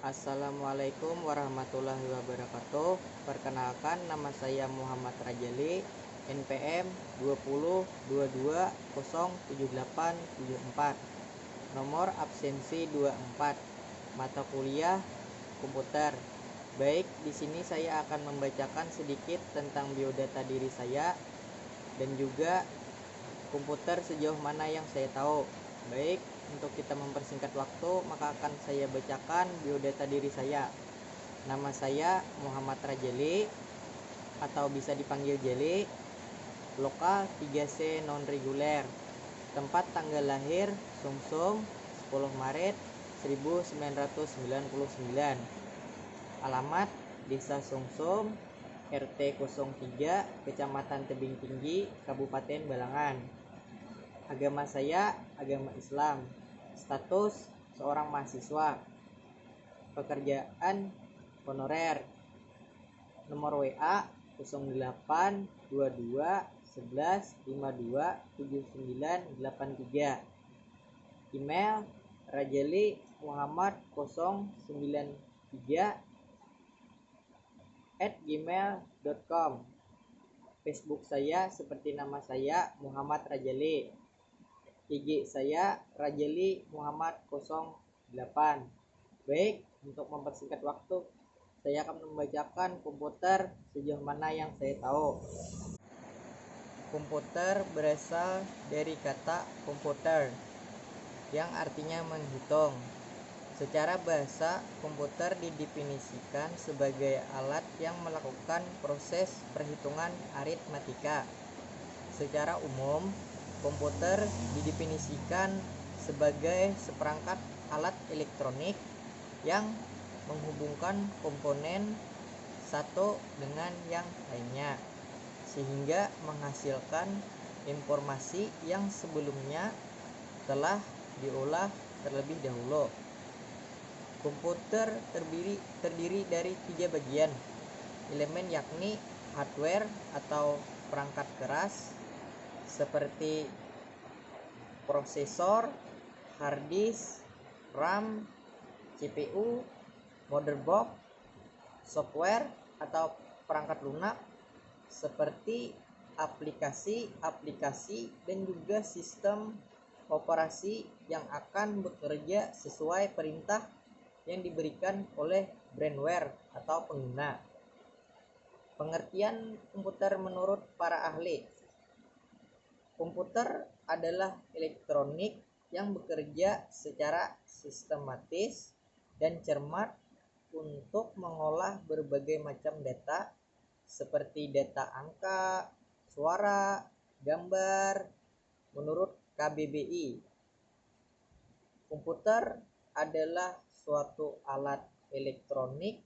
Assalamualaikum warahmatullahi wabarakatuh. Perkenalkan, nama saya Muhammad Rajali, NPM 2022078784. Nomor absensi 24. Mata kuliah komputer. Baik, di sini saya akan membacakan sedikit tentang biodata diri saya dan juga komputer sejauh mana yang saya tahu. Baik, untuk kita mempersingkat waktu, maka akan saya bacakan biodata diri saya. Nama saya Muhammad Rajali atau bisa dipanggil Jeli. Lokal 3C non reguler. Tempat tanggal lahir Sumsum 10 Maret 1999. Alamat Desa Sumsum, RT 03, Kecamatan Tebing Tinggi, Kabupaten Balangan. Agama saya agama Islam. Status seorang mahasiswa. Pekerjaan honorer. Nomor WA 0822 11 52 7983. Email Rajali Muhammad 093@gmail.com. Facebook saya seperti nama saya Muhammad Rajali. IG saya Rajali Muhammad 08. Baik, untuk mempersingkat waktu, saya akan membacakan komputer sejauh mana yang saya tahu. Komputer berasal dari kata komputer yang artinya menghitung. Secara bahasa, komputer didefinisikan sebagai alat yang melakukan proses perhitungan aritmatika. Secara umum, komputer didefinisikan sebagai seperangkat alat elektronik yang menghubungkan komponen satu dengan yang lainnya, sehingga menghasilkan informasi yang sebelumnya telah diolah terlebih dahulu. Komputer terdiri dari 3 bagian elemen, yakni hardware atau perangkat keras seperti prosesor, hard disk, RAM, CPU, motherboard, software atau perangkat lunak seperti aplikasi dan juga sistem operasi yang akan bekerja sesuai perintah yang diberikan oleh brandware atau pengguna. Pengertian komputer menurut para ahli. Komputer adalah elektronik yang bekerja secara sistematis dan cermat untuk mengolah berbagai macam data seperti data angka, suara, gambar menurut KBBI. Komputer adalah suatu alat elektronik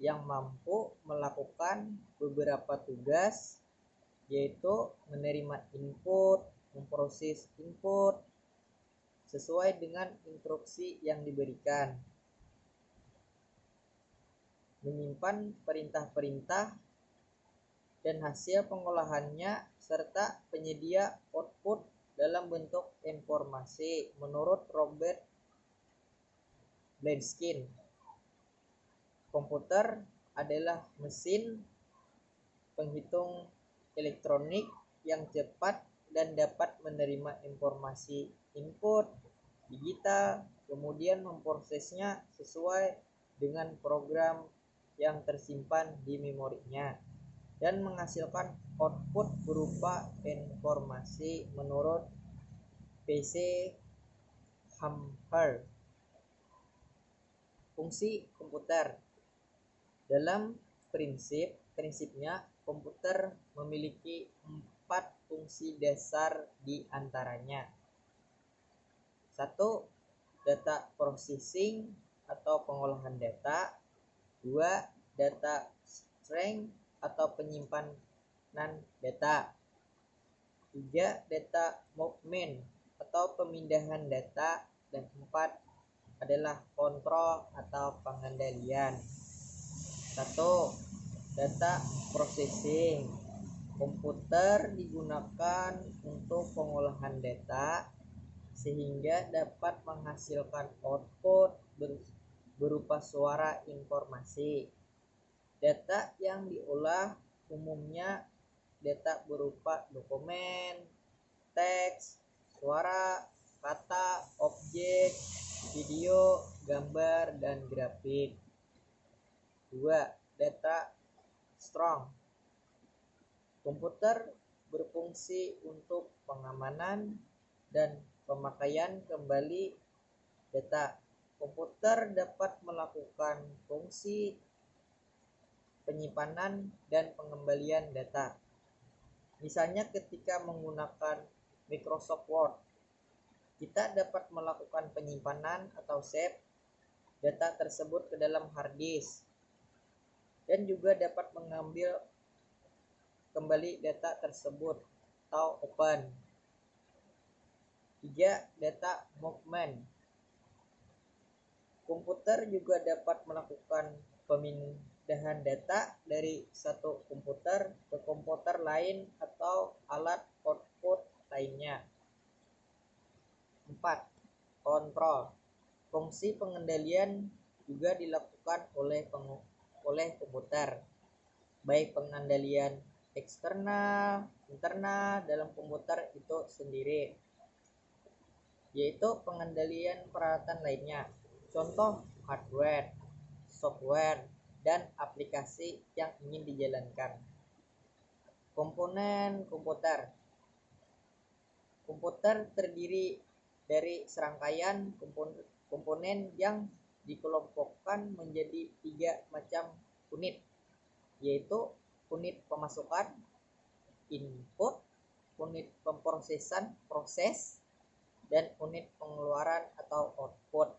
yang mampu melakukan beberapa tugas, yaitu menerima input, memproses input sesuai dengan instruksi yang diberikan, menyimpan perintah-perintah dan hasil pengolahannya, serta penyedia output dalam bentuk informasi menurut Robert Blankskin. Komputer adalah mesin penghitung elektronik yang cepat dan dapat menerima informasi input digital, kemudian memprosesnya sesuai dengan program yang tersimpan di memorinya dan menghasilkan output berupa informasi menurut PC Hammer. Fungsi komputer. Dalam prinsipnya komputer memiliki 4 fungsi dasar di antaranya. 1. Data processing atau pengolahan data. 2. Data strength atau penyimpanan data. 3. Data movement atau pemindahan data. Dan 4 adalah kontrol atau pengendalian. 1. Data processing. Komputer digunakan untuk pengolahan data sehingga dapat menghasilkan output berupa suara informasi. Data yang diolah umumnya data berupa dokumen, teks, suara, kata, objek, video, gambar, dan grafik. 2. Data strong. Komputer berfungsi untuk pengamanan dan pemakaian kembali data. Komputer dapat melakukan fungsi penyimpanan dan pengembalian data. Misalnya ketika menggunakan Microsoft Word, kita dapat melakukan penyimpanan atau save data tersebut ke dalam hard disk dan juga dapat mengambil kembali data tersebut atau open. 3. Data movement. Komputer juga dapat melakukan pemindahan data dari satu komputer ke komputer lain atau alat output lainnya. 4. Kontrol. Fungsi pengendalian juga dilakukan oleh komputer, baik pengendalian eksternal, internal dalam komputer itu sendiri, yaitu pengendalian peralatan lainnya. Contoh hardware, software, dan aplikasi yang ingin dijalankan. Komponen komputer. Komputer terdiri dari serangkaian komponen yang dikelompokkan menjadi 3 macam unit, yaitu unit pemasukan, input, unit pemrosesan, proses, dan unit pengeluaran atau output.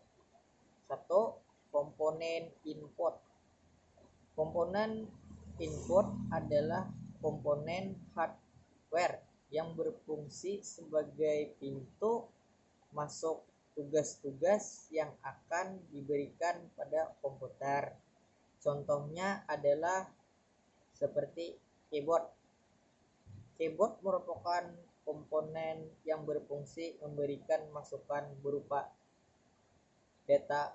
1. Komponen input. Komponen input adalah komponen hardware yang berfungsi sebagai pintu masuk tugas-tugas yang akan diberikan pada komputer. Contohnya adalah seperti keyboard. Keyboard merupakan komponen yang berfungsi memberikan masukan berupa data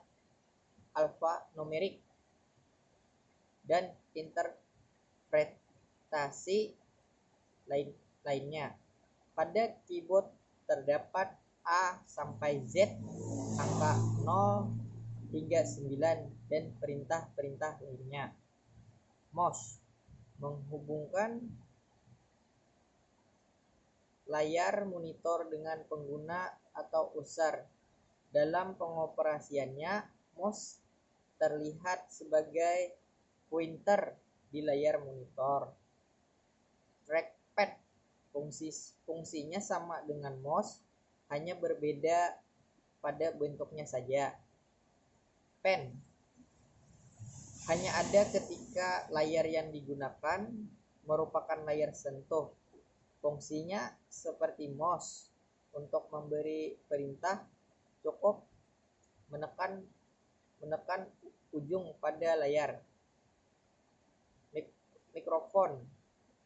alfanumerik dan interpretasi lainnya. Pada keyboard terdapat A sampai Z, angka 0 hingga 9, dan perintah-perintah lainnya. Mouse menghubungkan layar monitor dengan pengguna atau user. Dalam pengoperasiannya, mouse terlihat sebagai pointer di layar monitor. Trackpad fungsinya sama dengan mouse, hanya berbeda pada bentuknya saja. Pen hanya ada ketika layar yang digunakan merupakan layar sentuh. Fungsinya seperti mouse. Untuk memberi perintah cukup menekan ujung pada layar. Mikrofon,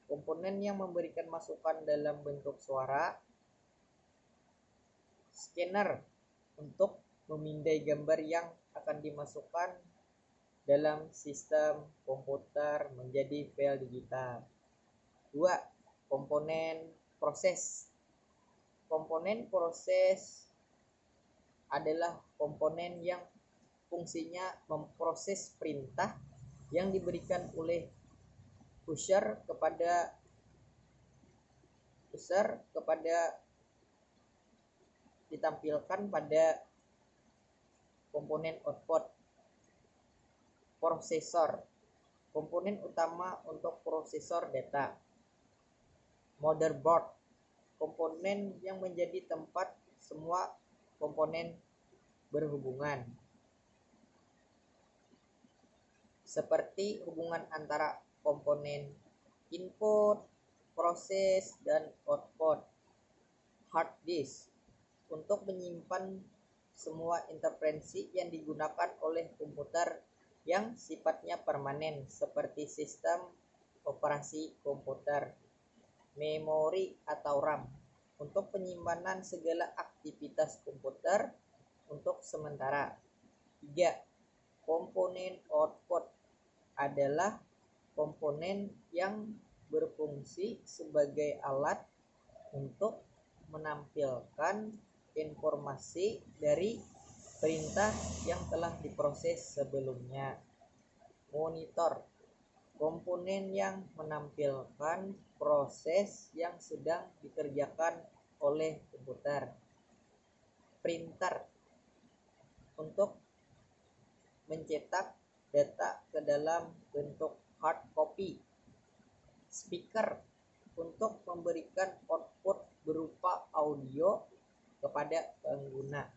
komponen yang memberikan masukan dalam bentuk suara. Scanner, untuk memindai gambar yang akan dimasukkan dalam sistem komputer menjadi file digital. 2. Komponen proses. Komponen proses adalah komponen yang fungsinya memproses perintah yang diberikan oleh user kepada ditampilkan pada komponen output. Prosesor, komponen utama untuk prosesor data. Motherboard, komponen yang menjadi tempat semua komponen berhubungan, seperti hubungan antara komponen input, proses, dan output. Hard disk, untuk menyimpan semua interferensi yang digunakan oleh komputer yang sifatnya permanen, seperti sistem operasi komputer. Memori atau RAM, untuk penyimpanan segala aktivitas komputer untuk sementara. 3. Komponen output adalah komponen yang berfungsi sebagai alat untuk menampilkan informasi dari perintah yang telah diproses sebelumnya. Monitor, komponen yang menampilkan proses yang sedang dikerjakan oleh komputer. Printer, untuk mencetak data ke dalam bentuk hard copy. Speaker, untuk memberikan output berupa audio kepada pengguna.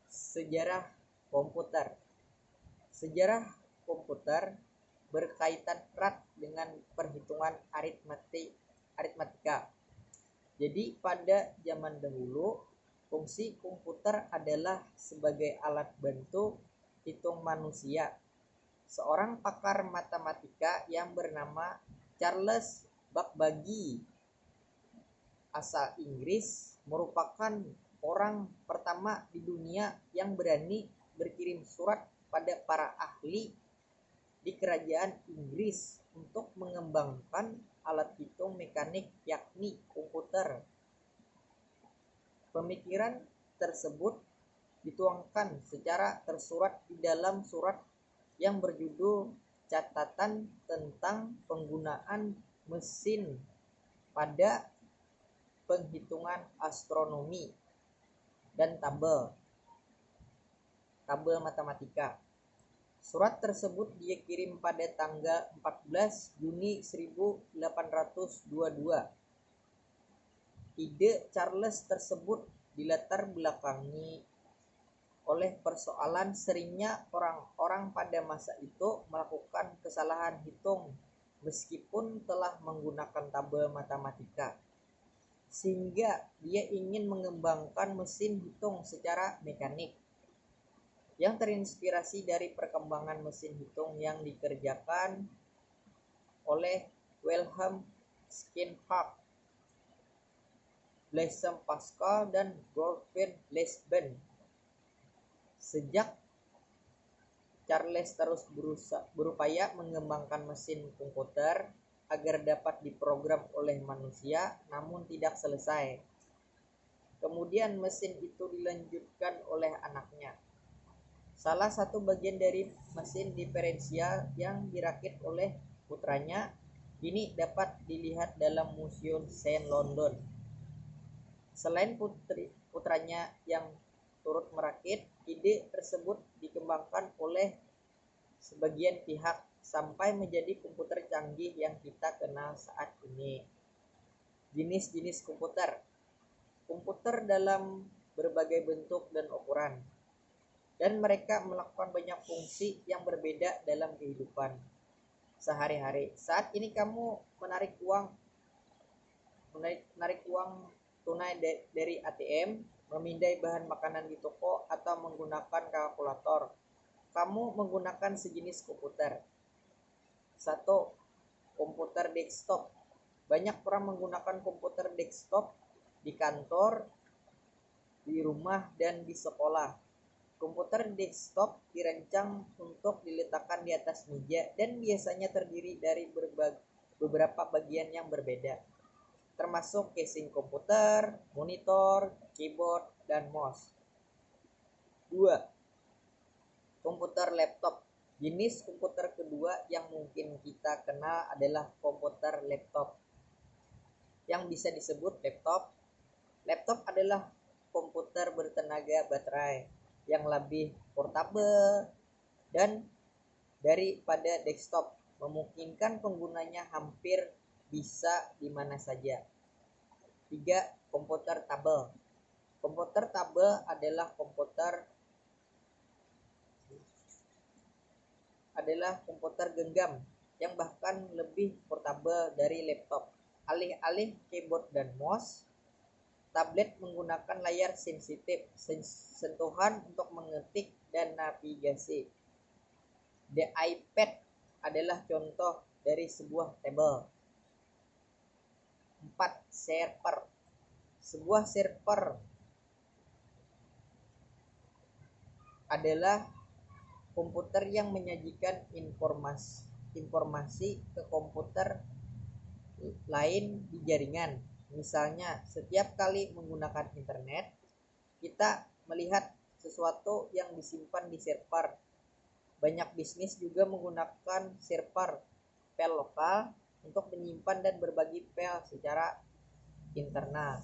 Sejarah komputer. Sejarah komputer berkaitan erat dengan perhitungan aritmatika. Jadi pada zaman dahulu, fungsi komputer adalah sebagai alat bantu hitung manusia. Seorang pakar matematika yang bernama Charles Babbage, asal Inggris, merupakan orang pertama di dunia yang berani berkirim surat pada para ahli di kerajaan Inggris untuk mengembangkan alat hitung mekanik, yakni komputer. Pemikiran tersebut dituangkan secara tersurat di dalam surat yang berjudul Catatan tentang Penggunaan Mesin pada Penghitungan Astronomi dan Tabel Matematika. Surat tersebut dia kirim pada tanggal 14 Juni 1822. Ide Charles tersebut dilatar belakangi oleh persoalan seringnya orang-orang pada masa itu melakukan kesalahan hitung meskipun telah menggunakan tabel matematika, sehingga dia ingin mengembangkan mesin hitung secara mekanik yang terinspirasi dari perkembangan mesin hitung yang dikerjakan oleh Wilhelm Steinhardt, Blaise Pascal, dan Gottfried Leibniz. Sejak Charles terus berupaya mengembangkan mesin komputer agar dapat diprogram oleh manusia, namun tidak selesai. Kemudian mesin itu dilanjutkan oleh anaknya. Salah satu bagian dari mesin diferensial yang dirakit oleh putranya ini dapat dilihat dalam Museum Saint London. Selain putranya yang turut merakit, ide tersebut dikembangkan oleh sebagian pihak sampai menjadi komputer canggih yang kita kenal saat ini. Jenis-jenis komputer. Komputer dalam berbagai bentuk dan ukuran, dan mereka melakukan banyak fungsi yang berbeda dalam kehidupan sehari-hari. Saat ini kamu menarik uang tunai dari ATM, memindai bahan makanan di toko, atau menggunakan kalkulator. Kamu menggunakan sejenis komputer. 1. Komputer desktop. Banyak orang menggunakan komputer desktop di kantor, di rumah, dan di sekolah. Komputer desktop dirancang untuk diletakkan di atas meja dan biasanya terdiri dari beberapa bagian yang berbeda, termasuk casing komputer, monitor, keyboard, dan mouse. 2. Komputer laptop. Jenis komputer kedua yang mungkin kita kenal adalah komputer laptop, yang bisa disebut laptop. Laptop adalah komputer bertenaga baterai yang lebih portabel dan daripada desktop, memungkinkan penggunanya hampir bisa di mana saja. 3. Komputer tabel. Komputer tabel adalah komputer genggam yang bahkan lebih portabel dari laptop. Alih-alih keyboard dan mouse, tablet menggunakan layar sensitif sentuhan untuk mengetik dan navigasi. The iPad adalah contoh dari sebuah tabel. 4. Server. Sebuah server adalah komputer yang menyajikan informasi ke komputer lain di jaringan. Misalnya, setiap kali menggunakan internet, kita melihat sesuatu yang disimpan di server. Banyak bisnis juga menggunakan server file lokal untuk menyimpan dan berbagi file secara internal.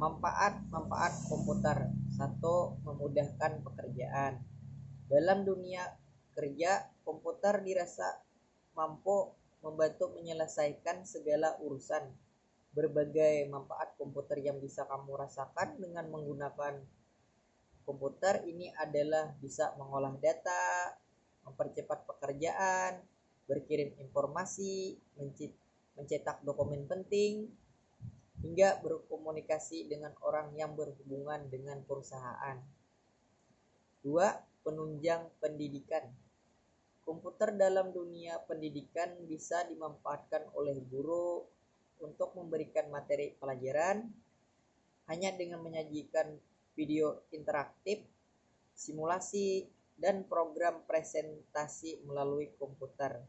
Manfaat komputer. 1. Memudahkan pekerjaan. Dalam dunia kerja, komputer dirasa mampu membantu menyelesaikan segala urusan. Berbagai manfaat komputer yang bisa kamu rasakan dengan menggunakan komputer ini adalah bisa mengolah data, mempercepat pekerjaan, berkirim informasi, mencetak dokumen penting, hingga berkomunikasi dengan orang yang berhubungan dengan perusahaan. 2. Penunjang pendidikan. Komputer dalam dunia pendidikan bisa dimanfaatkan oleh guru untuk memberikan materi pelajaran hanya dengan menyajikan video interaktif, simulasi, dan program presentasi melalui komputer.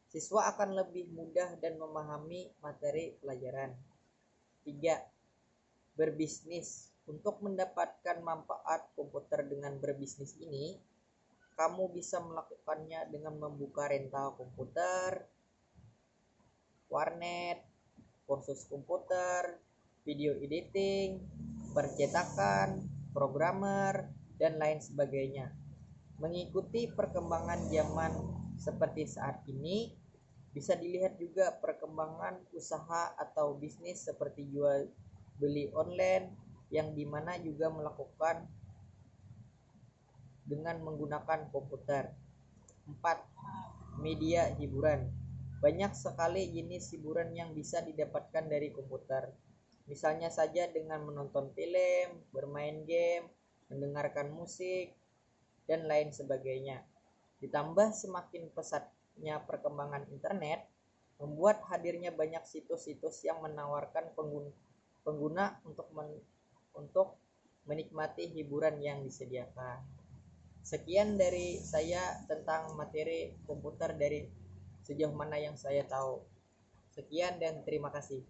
Siswa akan lebih mudah dan memahami materi pelajaran. 3. Berbisnis. Untuk mendapatkan manfaat komputer dengan berbisnis ini, kamu bisa melakukannya dengan membuka rental komputer, warnet, kursus komputer, video editing, percetakan, programmer, dan lain sebagainya. Mengikuti perkembangan zaman seperti saat ini, bisa dilihat juga perkembangan usaha atau bisnis seperti jual beli online yang dimana juga melakukan dengan menggunakan komputer. 4. Media hiburan. Banyak sekali jenis hiburan yang bisa didapatkan dari komputer. Misalnya saja dengan menonton film, bermain game, mendengarkan musik, dan lain sebagainya. Ditambah semakin pesatnya perkembangan internet, membuat hadirnya banyak situs-situs yang menawarkan pengguna untuk menikmati hiburan yang disediakan. Sekian dari saya tentang materi komputer dari sejauh mana yang saya tahu. Sekian dan terima kasih.